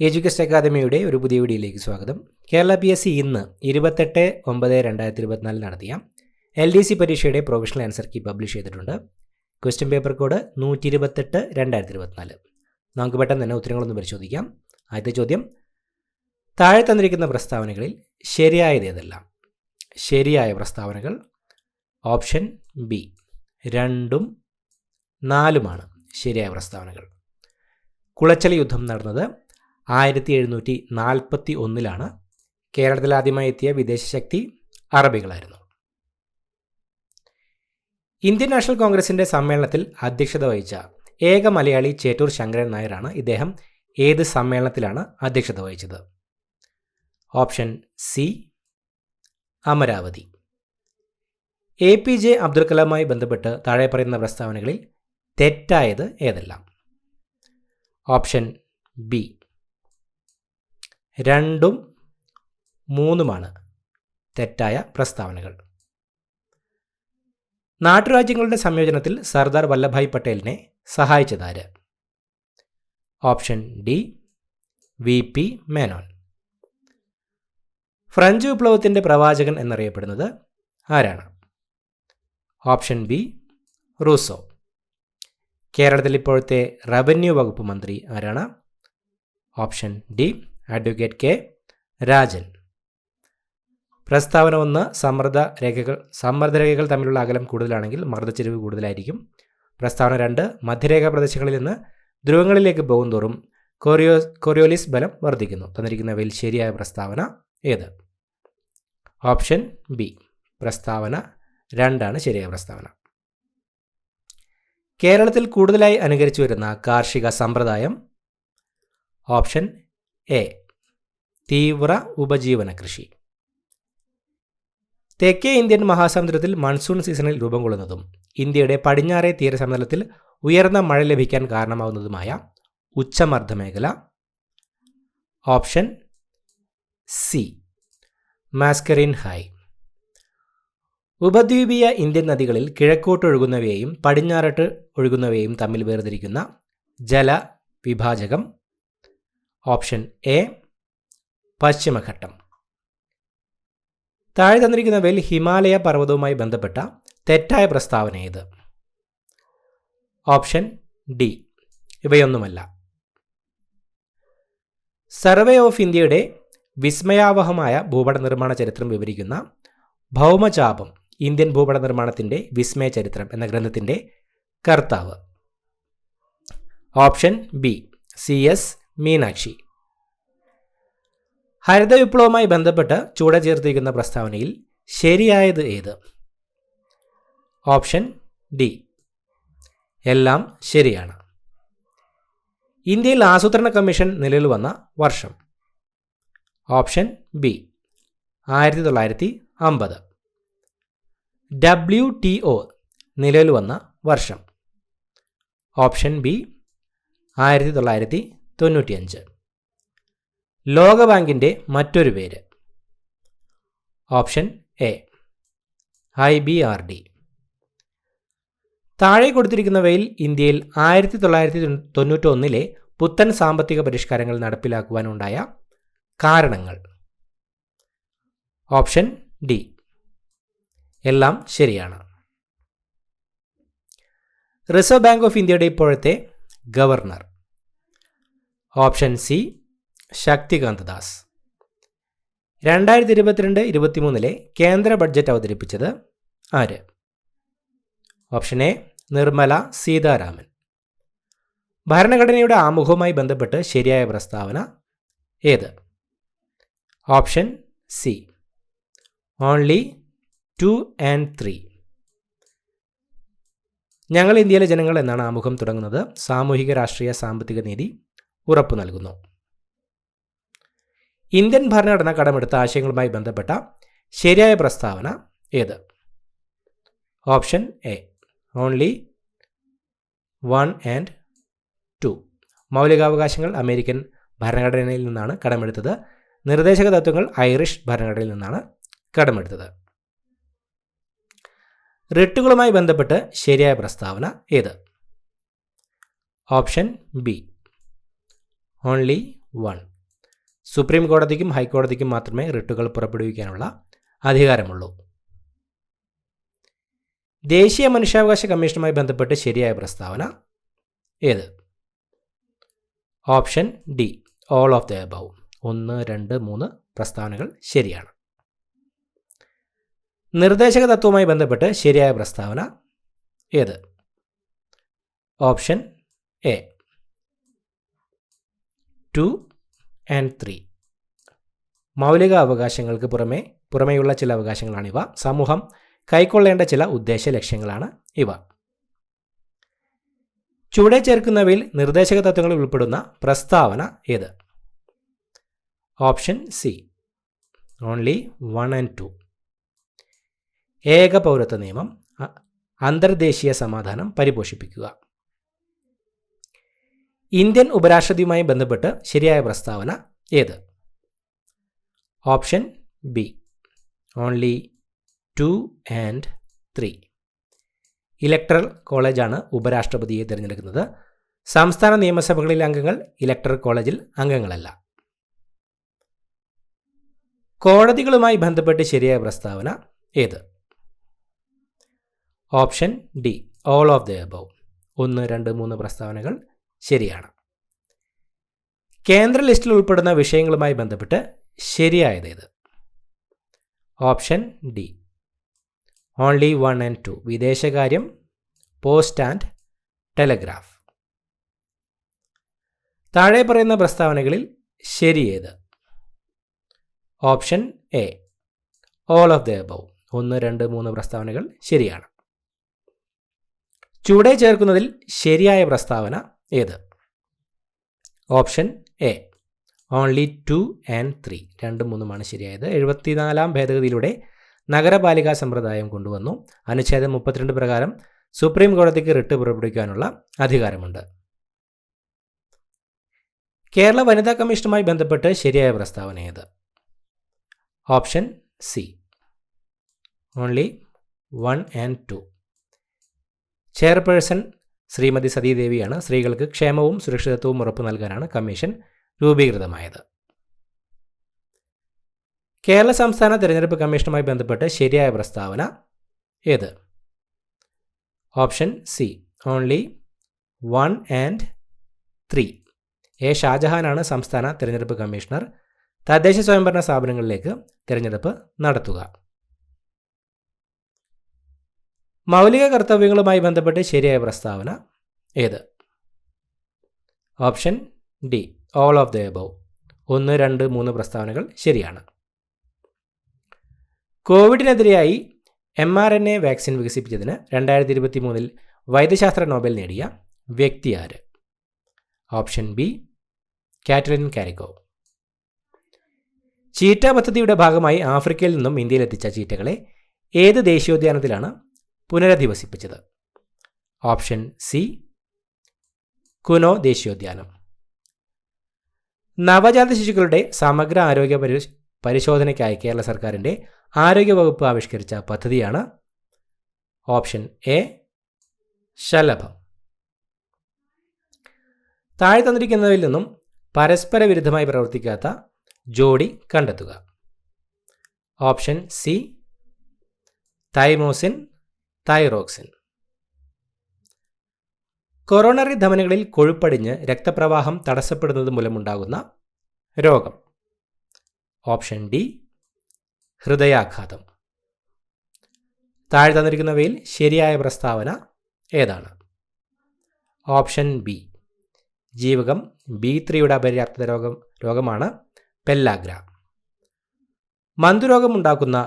Education അക്കാദമിയുടെ ഒരു പുതിയ വീഡിയോയിലേക്ക് സ്വാഗതം. കേരള PSC ഇന്ന് 28/9/2024 നടത്തിയ LDC പരീക്ഷയുടെ പ്രൊവിഷണൽ ആൻസർ കീ പബ്ലിഷ് ചെയ്തിട്ടുണ്ട്. Question paper code 128/2024. നമുക്ക് പെട്ടെന്ന് തന്നെ ഉത്തരങ്ങളൊന്ന് പരിശോധിക്കാം. ആദ്യത്തെ ചോദ്യം, താഴെ തന്നിരിക്കുന്ന പ്രസ്താവനകളിൽ ശരിയായത് ഏതെല്ലാം? ശരിയായ പ്രസ്താവനകൾ ഓപ്ഷൻ ബി 2ഉം 4ഉമാണ് ശരിയായ പ്രസ്താവനകൾ. കുളച്ചൽ യുദ്ധം നടന്നത് 1741 കേരളത്തിൽ ആദ്യമായി എത്തിയ വിദേശ ശക്തി അറബികളായിരുന്നു. ഇന്ത്യൻ നാഷണൽ കോൺഗ്രസിന്റെ സമ്മേളനത്തിൽ അധ്യക്ഷത വഹിച്ച ഏക മലയാളി ചേറ്റൂർ ശങ്കരൻ നായരാണ്. ഇദ്ദേഹം ഏത് സമ്മേളനത്തിലാണ് അധ്യക്ഷത വഹിച്ചത്? Option C Amaravati. APJ Abdul കലാമുമായി ബന്ധപ്പെട്ട് താഴെ പറയുന്ന പ്രസ്താവനകളിൽ തെറ്റായത് ഏതെല്ലാം? ഓപ്ഷൻ ബി 2ഉം 3ഉമാണ് തെറ്റായ പ്രസ്താവനകൾ. നാട്ടുരാജ്യങ്ങളുടെ സംയോജനത്തിൽ സർദാർ വല്ലഭായ് പട്ടേലിനെ സഹായിച്ചതാര്? Option D VP Menon. French വിപ്ലവത്തിൻ്റെ പ്രവാചകൻ എന്നറിയപ്പെടുന്നത് ആരാണ്? Option B Rousseau. കേരളത്തിൽ ഇപ്പോഴത്തെ റവന്യൂ വകുപ്പ് മന്ത്രി ആരാണ്? Option D advocate K Rajan. പ്രസ്താവന 1, സമ്മർദ്ദരേഖകൾ തമ്മിലുള്ള അകലം കൂടുതലാണെങ്കിൽ മർദ്ദച്ചെരിവ് കൂടുതലായിരിക്കും. പ്രസ്താവന 2, മധ്യരേഖാ പ്രദേശങ്ങളിൽ നിന്ന് ധ്രുവങ്ങളിലേക്ക് പോകുന്തോറും കോറിയോലിസ് ബലം വർദ്ധിക്കുന്നു. തന്നിരിക്കുന്നവയിൽ ശരിയായ പ്രസ്താവന ഏത്? ഓപ്ഷൻ ബി പ്രസ്താവന 2ആണ് ശരിയായ പ്രസ്താവന. കേരളത്തിൽ കൂടുതലായി അനുകരിച്ചു വരുന്ന കാർഷിക സമ്പ്രദായം? ഓപ്ഷൻ എ തീവ്ര ഉപജീവന കൃഷി. തെക്കേ ഇന്ത്യൻ മഹാസമുദ്രത്തിൽ മൺസൂൺ സീസണിൽ രൂപം കൊള്ളുന്നതും ഇന്ത്യയുടെ പടിഞ്ഞാറേ തീരസമതലത്തിൽ ഉയർന്ന മഴ ലഭിക്കാൻ കാരണമാകുന്നതുമായ ഉച്ചമർദ്ദ മേഖല? Option C Mascarene high. ഉപദ്വീപീയ ഇന്ത്യൻ നദികളിൽ കിഴക്കോട്ട് ഒഴുകുന്നവയെയും പടിഞ്ഞാറോട്ട് ഒഴുകുന്നവയെയും തമ്മിൽ വേർതിരിക്കുന്ന ജലവിഭാജകം? ഓപ്ഷൻ എ പശ്ചിമഘട്ടം. താഴെ തന്നിരിക്കുന്നവയിൽ ഹിമാലയ പർവ്വതവുമായി ബന്ധപ്പെട്ട തെറ്റായ പ്രസ്താവന ഏത്? ഓപ്ഷൻ ഡി ഇവയൊന്നുമല്ല. സർവേ ഓഫ് ഇന്ത്യയുടെ വിസ്മയാവഹമായ ഭൂപട നിർമ്മാണ ചരിത്രം വിവരിക്കുന്ന ഭൗമചാപം ഇന്ത്യൻ ഭൂപട നിർമ്മാണത്തിൻ്റെ വിസ്മയ ചരിത്രം എന്ന ഗ്രന്ഥത്തിൻ്റെ കർത്താവ്? Option B CS Meenakshi. ഹരിത വിപ്ലവവുമായി ബന്ധപ്പെട്ട് ചൂട ചേർത്തിരിക്കുന്ന പ്രസ്താവനയിൽ ശരിയായത് ഏത്? ഓപ്ഷൻ ഡി എല്ലാം ശരിയാണ്. ഇന്ത്യയിൽ ആസൂത്രണ കമ്മീഷൻ നിലവിൽ വന്ന വർഷം? Option B 1950. WTO നിലവിൽ വന്ന വർഷം? Option B 1995. ലോകബാങ്കിൻ്റെ മറ്റൊരു പേര്? Option A IBRD. താഴെ കൊടുത്തിരിക്കുന്നവയിൽ ഇന്ത്യയിൽ 1991 പുത്തൻ സാമ്പത്തിക പരിഷ്കാരങ്ങൾ നടപ്പിലാക്കുവാനുണ്ടായ കാരണങ്ങൾ? ഓപ്ഷൻ ഡി എല്ലാം ശരിയാണ്. റിസർവ് ബാങ്ക് ഓഫ് ഇന്ത്യയുടെ ഇപ്പോഴത്തെ governor? Option C Shaktikanta Das. 2022-23 കേന്ദ്ര ബഡ്ജറ്റ് അവതരിപ്പിച്ചത് ആര്? Option A Nirmala Sitharaman. ഭരണഘടനയുടെ ആമുഖവുമായി ബന്ധപ്പെട്ട് ശരിയായ പ്രസ്താവന ഏത്? Option C only 2 and 3. ഞങ്ങൾ ഇന്ത്യയിലെ ജനങ്ങൾ എന്നാണ് ആമുഖം തുടങ്ങുന്നത്. സാമൂഹിക രാഷ്ട്രീയ സാമ്പത്തിക നീതി ഉറപ്പു നൽകുന്നു. ഇന്ത്യൻ ഭരണഘടന കടമെടുത്ത ആശയങ്ങളുമായി ബന്ധപ്പെട്ട ശരിയായ പ്രസ്താവന ഏത്? Option A only 1 and 2. മൗലികാവകാശങ്ങൾ അമേരിക്കൻ ഭരണഘടനയിൽ നിന്നാണ് കടമെടുത്തത്. നിർദ്ദേശക തത്വങ്ങൾ ഐറിഷ് ഭരണഘടനയിൽ നിന്നാണ് കടമെടുത്തത്. റിട്ടുകളുമായി ബന്ധപ്പെട്ട് ശരിയായ പ്രസ്താവന ഏത്? Option B only 1. സുപ്രീം കോടതിക്കും ഹൈക്കോടതിക്കും മാത്രമേ റിട്ടുകൾ പുറപ്പെടുവിക്കാനുള്ള അധികാരമുള്ളൂ. ദേശീയ മനുഷ്യാവകാശ കമ്മീഷനുമായി ബന്ധപ്പെട്ട് ശരിയായ പ്രസ്താവന ഏത്? Option D, all of the above. 1, 2, 3 പ്രസ്താവനകൾ ശരിയാണ്. നിർദ്ദേശക തത്വവുമായി ബന്ധപ്പെട്ട് ശരിയായ പ്രസ്താവന ഏത്? Option A, 2 and 3. മൗലിക അവകാശങ്ങൾക്ക് പുറമേയുള്ള ചില അവകാശങ്ങളാണിവ. സമൂഹം കൈക്കൊള്ളേണ്ട ചില ഉദ്ദേശ ലക്ഷ്യങ്ങളാണ് ഇവ. ചുവടെ ചേർക്കുന്നവയിൽ നിർദ്ദേശക തത്വങ്ങളിൽ ഉൾപ്പെടുന്ന പ്രസ്താവന ഏത്? Option C, only 1 and 2. ഏക പൗരത്വ നിയമം, അന്തർദേശീയ സമാധാനം പരിപോഷിപ്പിക്കുക. ഇന്ത്യൻ ഉപരാഷ്ട്രപതിയുമായി ബന്ധപ്പെട്ട് ശരിയായ പ്രസ്താവന ഏത്? Option B, only 2 and 3. Electoral കോളേജാണ് ഉപരാഷ്ട്രപതിയെ തിരഞ്ഞെടുക്കുന്നത്. സംസ്ഥാന നിയമസഭകളിലെ അംഗങ്ങൾ ഇലക്ടറൽ കോളേജിൽ അംഗങ്ങളല്ല. കോടതികളുമായി ബന്ധപ്പെട്ട് ശരിയായ പ്രസ്താവന ഏത്? Option D, all of the above. 1, 2, 3 പ്രസ്താവനകൾ ശരിയാണ്. കേന്ദ്ര ലിസ്റ്റിൽ ഉൾപ്പെടുന്ന വിഷയങ്ങളുമായി ബന്ധപ്പെട്ട് ശരിയായത് ഏത്? Option D, only 1 and 2. വിദേശകാര്യം, പോസ്റ്റ് ആൻഡ് ടെലഗ്രാഫ്. താഴെ പറയുന്ന പ്രസ്താവനകളിൽ ശരിയേത്? Option A, all of the above. 1, 2, 3 പ്രസ്താവനകൾ ശരിയാണ്. ചുവടെ ചേർക്കുന്നതിൽ ശരിയായ പ്രസ്താവന ഏത്? Option A, only 2 and 3. 2, 3 ശരിയായത്. 74-ാം ഭേദഗതിയിലൂടെ നഗരപാലികാ സമ്പ്രദായം കൊണ്ടുവന്നു. അനുച്ഛേദം 32 പ്രകാരം സുപ്രീം കോടതിക്ക് റിട്ട് പുറപ്പെടുവിക്കാനുള്ള അധികാരമുണ്ട്. കേരള വനിതാ കമ്മീഷനുമായി ബന്ധപ്പെട്ട് ശരിയായ പ്രസ്താവന ഏത്? Option C, only 1 and 2. Chairperson Shrimati സതീദേവിയാണ്. സ്ത്രീകൾക്ക് ക്ഷേമവും സുരക്ഷിതത്വവും ഉറപ്പു നൽകാനാണ് കമ്മീഷൻ രൂപീകൃതമായത്. കേരള സംസ്ഥാന തെരഞ്ഞെടുപ്പ് കമ്മീഷനുമായി ബന്ധപ്പെട്ട് ശരിയായ പ്രസ്താവന ഏത്? Option C, only 1 and 3. A ഷാജഹാനാണ് സംസ്ഥാന തെരഞ്ഞെടുപ്പ് കമ്മീഷണർ. തദ്ദേശ സ്വയംഭരണ സ്ഥാപനങ്ങളിലേക്ക് തെരഞ്ഞെടുപ്പ് നടത്തുക. മൗലിക കർത്തവ്യങ്ങളുമായി ബന്ധപ്പെട്ട് ശരിയായ പ്രസ്താവന ഏത്? Option D, all of the above. 1, 2, 3 പ്രസ്താവനകൾ ശരിയാണ്. കോവിഡിനെതിരെയായി mRNA വാക്സിൻ വികസിപ്പിച്ചതിന് 2023 വൈദ്യശാസ്ത്ര നോബൽ നേടിയ വ്യക്തി ആര്? Option B, Katalin കാരിക്കോ. ചീറ്റ പദ്ധതിയുടെ ഭാഗമായി ആഫ്രിക്കയിൽ നിന്നും ഇന്ത്യയിലെത്തിച്ച ചീറ്റകളെ ഏത് ദേശീയോദ്യാനത്തിലാണ് പുനരധിവസിപ്പിച്ചത്? ഓപ്ഷൻ സി, കുനോ ദേശീയോദ്യാനം. നവജാത ശിശുക്കളുടെ സമഗ്ര ആരോഗ്യ പരിശോധനയ്ക്കായി കേരള സർക്കാരിൻ്റെ ആരോഗ്യവകുപ്പ് ആവിഷ്കരിച്ച പദ്ധതിയാണ് ഓപ്ഷൻ എ, ശലഭം. താഴെ തന്നിരിക്കുന്നതിൽ നിന്നും പരസ്പര വിരുദ്ധമായി പ്രവർത്തിക്കാത്ത ജോഡി കണ്ടെത്തുക. Option C, thymosin, thyroxine. Coronary ധമനികളിൽ കൊഴുപ്പടിഞ്ഞ് രക്തപ്രവാഹം തടസ്സപ്പെടുന്നത് മൂലമുണ്ടാകുന്ന രോഗം? ഓപ്ഷൻ ഡി, ഹൃദയാഘാതം. താഴെ തന്നിരിക്കുന്നവയിൽ ശരിയായ പ്രസ്താവന ഏതാണ്? ഓപ്ഷൻ ബി, ജീവകം B3യുടെ അപര്യാപ്തത രോഗമാണ് പെല്ലാഗ്ര. മന്തുരോഗമുണ്ടാക്കുന്ന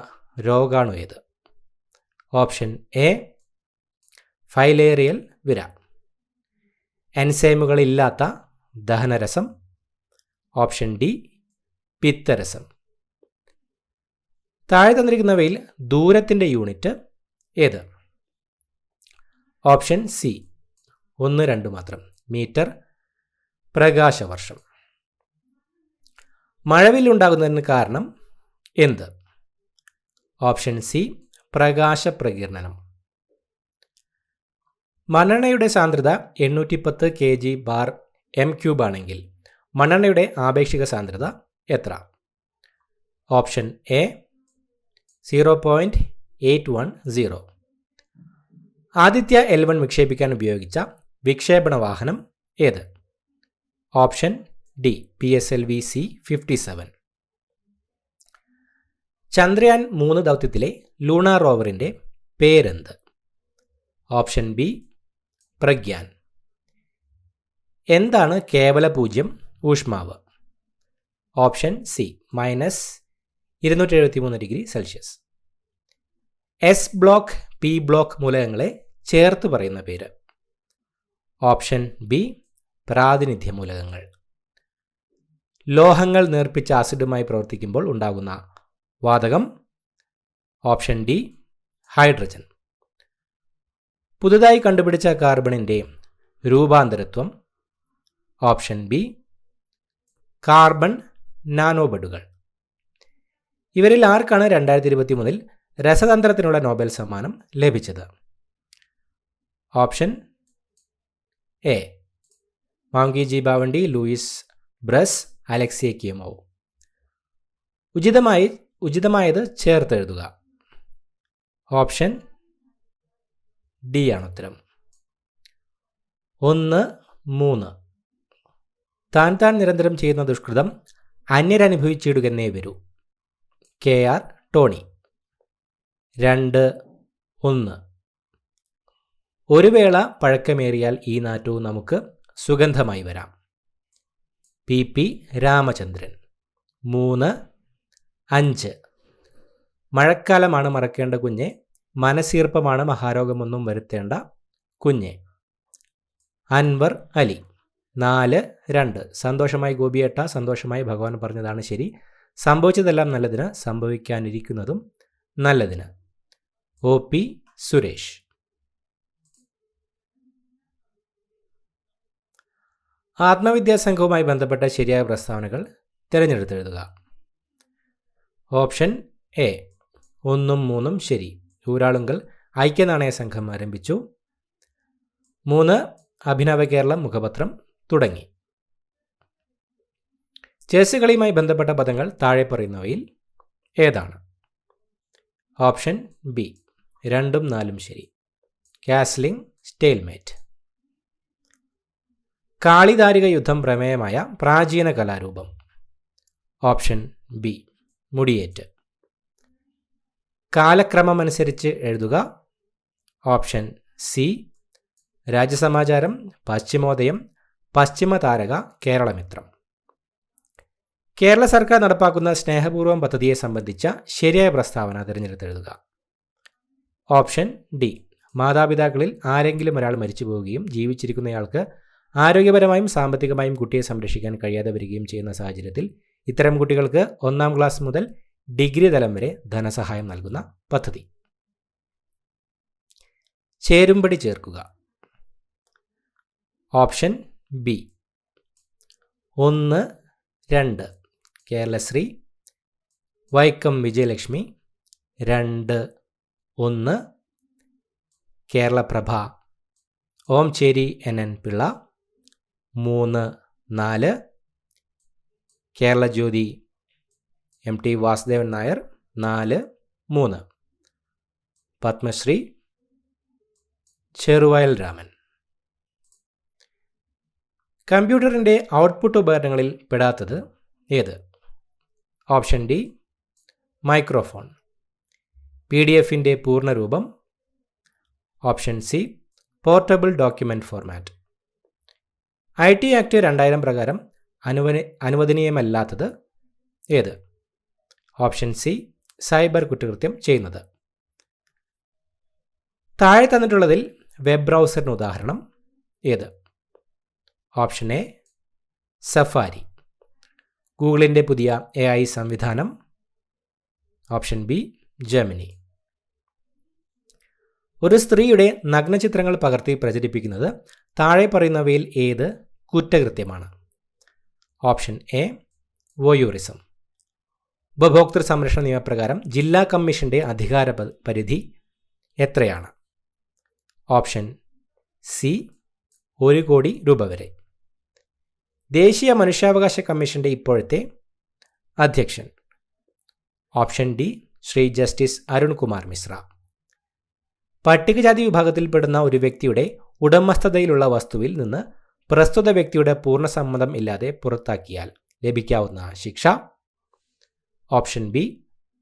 രോഗാണു ഏത്? ഓപ്ഷൻ എ, ഫൈലേറിയൽ വിര. എൻസൈമുകളില്ലാത്ത ദഹനരസം? ഓപ്ഷൻ ഡി, പിത്തരസം. താഴെ തന്നിരിക്കുന്നവയിൽ ദൂരത്തിൻ്റെ യൂണിറ്റ് ഏത്? ഓപ്ഷൻ സി, 1, 2 മാത്രം, മീറ്റർ, പ്രകാശവർഷം. മഴവില്ലുണ്ടാകുന്നതിന് കാരണം എന്ത്? Option C, പ്രകാശപ്രകീർണനം. മണ്ണെണ്ണയുടെ സാന്ദ്രത 810 kg/m³ ആണെങ്കിൽ മണ്ണെണ്ണയുടെ ആപേക്ഷിക സാന്ദ്രത എത്ര? Option A 0.810. ആദിത്യ L1 വിക്ഷേപിക്കാൻ ഉപയോഗിച്ച വിക്ഷേപണ വാഹനം ഏത്? Option D PSLV-C-57. ചന്ദ്രയാൻ 3 ദൗത്യത്തിലെ ലൂണാർ റോവറിൻ്റെ പേരെന്ത്? Option B Pragyan. എന്താണ് കേവല പൂജ്യം ഊഷ്മാവ്? Option C -273°C. S block P block മൂലകങ്ങളെ ചേർത്ത് പറയുന്ന പേര്? ഓപ്ഷൻ ബി പ്രാതിനിധ്യ മൂലകങ്ങൾ. ലോഹങ്ങൾ നേർപ്പിച്ച ആസിഡുമായി പ്രവർത്തിക്കുമ്പോൾ ഉണ്ടാകുന്ന വാതകം? Option D hydrogen. പുതുതായി കണ്ടുപിടിച്ച കാർബണിൻ്റെ രൂപാന്തരത്വം? ഓപ്ഷൻ ബി കാർബൺ നാനോബഡുകൾ. ഇവരിൽ ആർക്കാണ് 2023 രസതന്ത്രത്തിനുള്ള നോബൽ സമ്മാനം ലഭിച്ചത്? Option A Moungi G Bawendi, Louis Brus, Alexei Ekimov. ഉചിതമായത് ചേർത്തെഴുതുക. ഓപ്ഷൻ ഡി ആണ് ഉത്തരം. 1, 3. താൻ നിരന്തരം ചെയ്യുന്ന ദുഷ്കൃതം അന്യരനുഭവിച്ചിടുകന്നേ വരൂ. KR Tony. 2, 1. ഒരു വേള പഴക്കമേറിയാൽ ഈ നാറ്റവും നമുക്ക് സുഗന്ധമായി വരാം. PP രാമചന്ദ്രൻ. 3, 5. മഴക്കാലമാണ് മറക്കേണ്ട കുഞ്ഞെ, മനസീർപ്പമാണ് മഹാരോഗമൊന്നും വരുത്തേണ്ട കുഞ്ഞെ. അൻവർ അലി. 4, 2. സന്തോഷമായി ഗോപിയേട്ട, സന്തോഷമായി ഭഗവാൻ പറഞ്ഞതാണ് ശരി. സംഭവിച്ചതെല്ലാം നല്ലതിന്, സംഭവിക്കാനിരിക്കുന്നതും നല്ലതിന്. OP സുരേഷ്. ആത്മവിദ്യാസംഘവുമായി ബന്ധപ്പെട്ട ശരിയായ പ്രസ്താവനകൾ തിരഞ്ഞെടുത്തെഴുതുക. ഓപ്ഷൻ എ 1ഉം 3ഉം ശരി. ഊരാളുങ്കൽ ഐക്യനാണയ സംഘം ആരംഭിച്ചു. 3 അഭിനവ കേരളം മുഖപത്രം തുടങ്ങി. ചെസ് കളിയുമായി ബന്ധപ്പെട്ട പദങ്ങൾ താഴെ പറയുന്നവയിൽ ഏതാണ്? ഓപ്ഷൻ ബി 2ഉം 4ഉം ശരി. Castling, stalemate. കാളിദാരിക യുദ്ധം പ്രമേയമായ പ്രാചീന കലാരൂപം? Option B Mudiyettu. കാലക്രമമനുസരിച്ച് എഴുതുക. Option C രാജസമാചാരം, പശ്ചിമോദയം, Paschimatharaka, Keralamithram. കേരള സർക്കാർ നടപ്പാക്കുന്ന സ്നേഹപൂർവ്വം പദ്ധതിയെ സംബന്ധിച്ച ശരിയായ പ്രസ്താവന തിരഞ്ഞെടുത്തെഴുതുക. ഓപ്ഷൻ ഡി മാതാപിതാക്കളിൽ ആരെങ്കിലും ഒരാൾ മരിച്ചു പോവുകയും ജീവിച്ചിരിക്കുന്നയാൾക്ക് ആരോഗ്യപരമായും സാമ്പത്തികമായും കുട്ടിയെ സംരക്ഷിക്കാൻ കഴിയാതെ വരികയും ചെയ്യുന്ന സാഹചര്യത്തിൽ ഇത്തരം കുട്ടികൾക്ക് 1ാം ക്ലാസ് മുതൽ ഡിഗ്രി തലം വരെ ധനസഹായം നൽകുന്ന പദ്ധതി. ചേരുംപടി ചേർക്കുക. Option B 1, 2 Keralasree, Vaikom Vijayalakshmi. 2, 1 Keralaprabha, Omchery NN Pillai. 3, 4 Keralajyothi, MT Vasudevan Nair. 4, 3 Padmashri, Cheruvayal Raman. കമ്പ്യൂട്ടറിൻ്റെ ഔട്ട്പുട്ട് ഉപകരണങ്ങളിൽ പെടാത്തത് ഏത്? Option D microphone. PDF-ൻ്റെ പൂർണ്ണരൂപം? Option C portable document format. IT act 2000 പ്രകാരം അനുവദനീയമല്ലാത്തത് ഏത്? ഓപ്ഷൻ സി സൈബർ കുറ്റകൃത്യം ചെയ്യുന്നത്. താഴെ തന്നിട്ടുള്ളതിൽ വെബ് ബ്രൗസറിന് ഉദാഹരണം ഏത്? Option A Safari. ഗൂഗിളിൻ്റെ പുതിയ AI സംവിധാനം? Option B Gemini. ഒരു സ്ത്രീയുടെ നഗ്നചിത്രങ്ങൾ പകർത്തി പ്രചരിപ്പിക്കുന്നത് താഴെ പറയുന്നവയിൽ ഏത് കുറ്റകൃത്യമാണ്? Option A വോയൂറിസം. ഉപഭോക്തൃ സംരക്ഷണ നിയമപ്രകാരം ജില്ലാ കമ്മീഷൻ്റെ അധികാര പരിധി എത്രയാണ്? ഓപ്ഷൻ സി 1 കോടി രൂപ വരെ. ദേശീയ മനുഷ്യാവകാശ കമ്മീഷൻ്റെ ഇപ്പോഴത്തെ അധ്യക്ഷൻ. Option D Shri justice Arunkumar Mishra. പട്ടികജാതി വിഭാഗത്തിൽപ്പെടുന്ന ഒരു വ്യക്തിയുടെ ഉടമസ്ഥതയിലുള്ള വസ്തുവിൽ നിന്ന് പ്രസ്തുത വ്യക്തിയുടെ പൂർണ്ണ സമ്മതം ഇല്ലാതെ പുറത്താക്കിയാൽ ലഭിക്കാവുന്ന ശിക്ഷ. ഓപ്ഷൻ ബി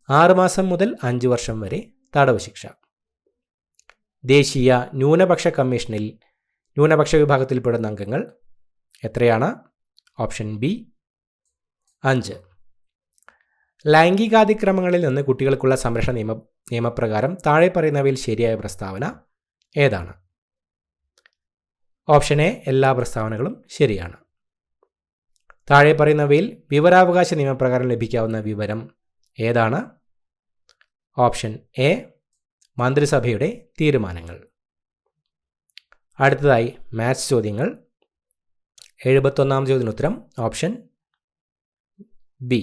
6 മാസം മുതൽ 5 വർഷം വരെ തടവ് ശിക്ഷ. ദേശീയ ന്യൂനപക്ഷ കമ്മീഷനിൽ ന്യൂനപക്ഷ വിഭാഗത്തിൽപ്പെടുന്ന അംഗങ്ങൾ എത്രയാണ്? Option B 5. ലൈംഗികാതിക്രമങ്ങളിൽ നിന്ന് കുട്ടികൾക്കുള്ള സംരക്ഷണ നിയമപ്രകാരം താഴെ പറയുന്നവയിൽ ശരിയായ പ്രസ്താവന ഏതാണ്? ഓപ്ഷൻ എ എല്ലാ പ്രസ്താവനകളും ശരിയാണ്. താഴെ പറയുന്നവയിൽ വിവരാവകാശ നിയമപ്രകാരം ലഭിക്കാവുന്ന വിവരം ഏതാണ്? ഓപ്ഷൻ എ മന്ത്രിസഭയുടെ തീരുമാനങ്ങൾ. അടുത്തതായി മാത്സ് ചോദ്യങ്ങൾ. 71-ാം ചോദ്യത്തിനുത്തരം option B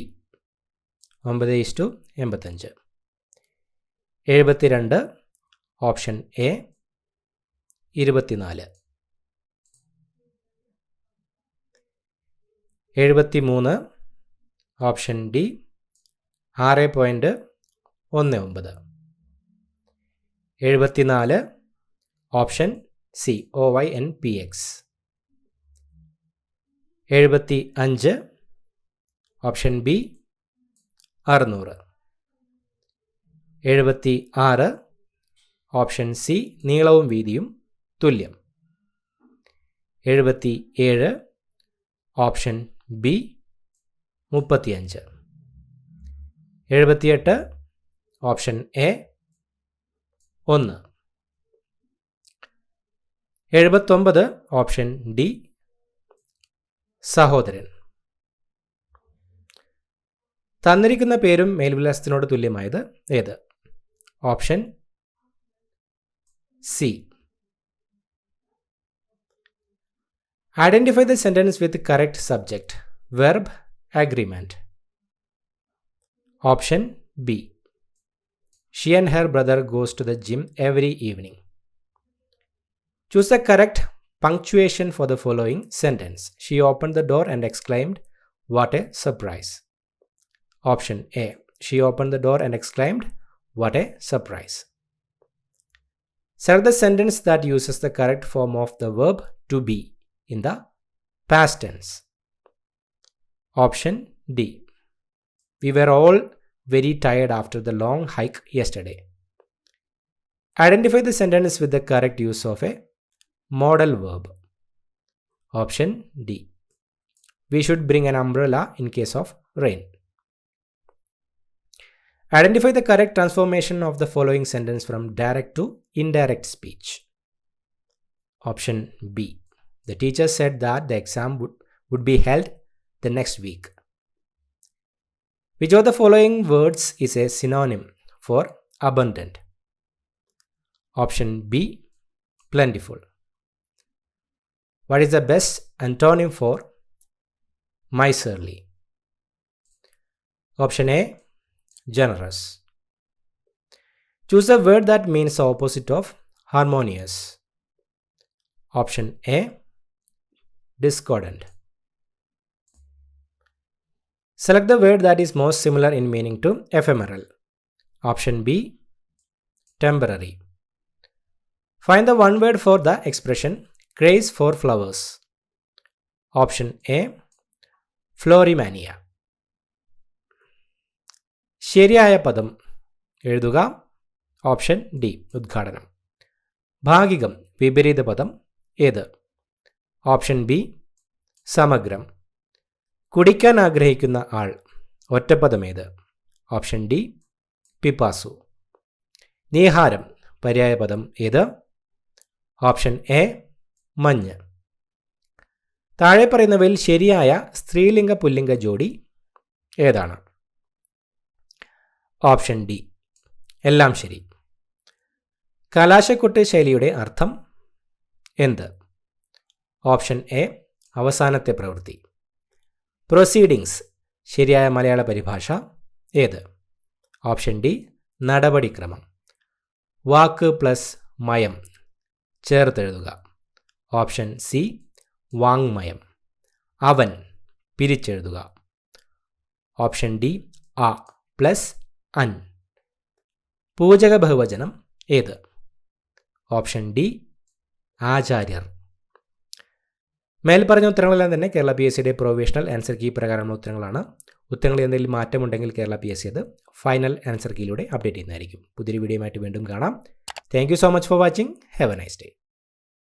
9:85. 72 option A 24. 73 option D 6.19. 74 option C OYNPX. 75 option B 600. 76 option C നീളവും വീതിയും തുല്യം. 77 option B 35. 78 option A 1. 79 option D സഹോദരൻ. തന്നിരിക്കുന്ന പേരും മേൽവിലാസത്തിനോട് തുല്യമായത് ഏത്? Option C. Identify the sentence with correct subject, verb, agreement. Option B. She and her brother goes to the gym every evening. Choose the correct punctuation for the following sentence. She opened the door and exclaimed, "What a surprise." Option A. She opened the door and exclaimed, "What a surprise." Select the sentence that uses the correct form of the verb to be in the past tense. Option D. We were all very tired after the long hike yesterday. Identify the sentence with the correct use of a modal verb. Option D. We should bring an umbrella in case of rain. Identify the correct transformation of the following sentence from direct to indirect speech. Option B. The teacher said that the exam would be held the next week. Which of the following words is a synonym for abundant? Option B. Plentiful. What is the best antonym for miserly? Option A. Generous. Choose a word that means the opposite of harmonious. Option A. Discordant. Select the word that is most similar in meaning to ephemeral. Option B. Temporary. Find the one word for the expression craze for flowers. Option A. Florimania. ശരിയായ പദം എഴുതുക. Option D ഉദ്ഘാടനം. ഭാഗികം വിപരീത പദം ഏത്? Option B സമഗ്രം. കുടിക്കാൻ ആഗ്രഹിക്കുന്ന ആൾ ഒറ്റപ്പദം ഏത്? Option D പിപ്പാസു. നീഹാരം പര്യായ പദം ഏത്? ഓപ്ഷൻ എ മഞ്ഞ്. താഴെ പറയുന്നവയിൽ ശരിയായ സ്ത്രീലിംഗ പുല്ലിംഗ ജോഡി ഏതാണ്? ഓപ്ഷൻ ഡി എല്ലാം ശരി. കലാശക്കൊട്ട് ശൈലിയുടെ അർത്ഥം എന്ത്? ഓപ്ഷൻ എ അവസാനത്തെ പ്രവൃത്തി. പ്രൊസീഡിങ്സ് ശരിയായ മലയാള പരിഭാഷ ഏത്? ഓപ്ഷൻ ഡി നടപടിക്രമം. വാക്ക് പ്ലസ് മയം ചേർത്തെഴുതുക. ഓപ്ഷൻ സി വാങ്മയം. അവൻ പിരിച്ചെഴുതുക. ഓപ്ഷൻ ഡി ആ പ്ലസ് അൻ. പൂജക ബഹുവചനം ഏത്? ഓപ്ഷൻ ഡി ആചാര്യർ. മേൽപ്പറഞ്ഞ ഉത്തരങ്ങളെല്ലാം തന്നെ കേരള PSCയുടെ പ്രൊവിഷണൽ ആൻസർ കീ പ്രകാരമുള്ള ഉത്തരങ്ങളാണ്. ഉത്തരങ്ങളിൽ എന്തെങ്കിലും മാറ്റമുണ്ടെങ്കിൽ കേരള PSC അത് ഫൈനൽ ആൻസർ കീയിലൂടെ അപ്ഡേറ്റ് ചെയ്യുന്നതായിരിക്കും. പുതിയൊരു വീഡിയോയുമായിട്ട് വീണ്ടും കാണാം. Thank you so much for watching. Have a nice day.